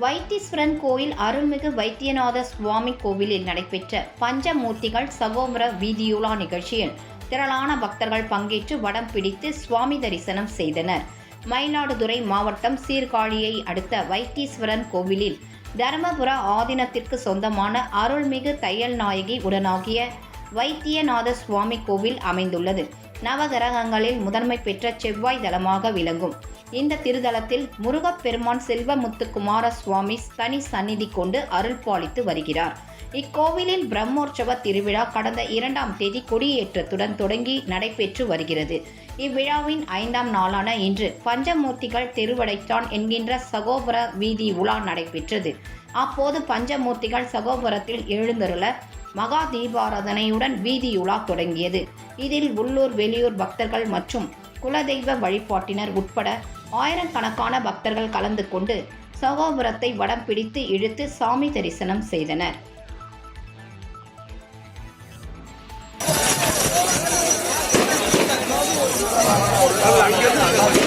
வைத்தீஸ்வரன் கோயில் அருள்மிகு வைத்தியநாத சுவாமி கோவிலில் நடைபெற்ற பஞ்சமூர்த்திகள் சகோபர வீதியுலா நிகழ்ச்சியில் திரளான பக்தர்கள் பங்கேற்று வடம் பிடித்து சுவாமி தரிசனம் செய்தனர். மயிலாடுதுறை மாவட்டம் சீர்காழியை அடுத்த வைத்தீஸ்வரன் கோவிலில் தருமபுர ஆதீனத்திற்கு சொந்தமான அருள்மிகு தையல் நாயகி உடனாகிய வைத்தியநாத சுவாமி கோவில் அமைந்துள்ளது. நவகிரகங்களில் முதன்மை பெற்ற செவ்வாய் தலமாக விளங்கும் இந்த திருத்தலத்தில் முருகப்பெருமான் செல்வமுத்துக்குமார சுவாமி தனி சந்நிதி கொண்டு அருள் பாலித்து வருகிறார். இக்கோவிலில் பிரம்மோற்சவ திருவிழா கடந்த 2ஆம் தேதி கொடியேற்றத்துடன் தொடங்கி நடைபெற்று வருகிறது. இவ்விழாவின் 5ஆம் நாளான இன்று பஞ்சமூர்த்திகள் தெருவடைத்தான் என்கின்ற சகோபர வீதி உலா நடைபெற்றது. அப்போது பஞ்சமூர்த்திகள் சகோபரத்தில் எழுந்தருள மகா தீபாராதனையுடன் வீதியுலா தொடங்கியது. இதில் உள்ளூர் வெளியூர் பக்தர்கள் மற்றும் குலதெய்வ வழிபாட்டினர் உட்பட ஆயிரக்கணக்கான பக்தர்கள் கலந்து கொண்டு சகோபுரத்தை வடம் பிடித்து இழுத்து சாமி தரிசனம் செய்தனர். அங்கிருந்து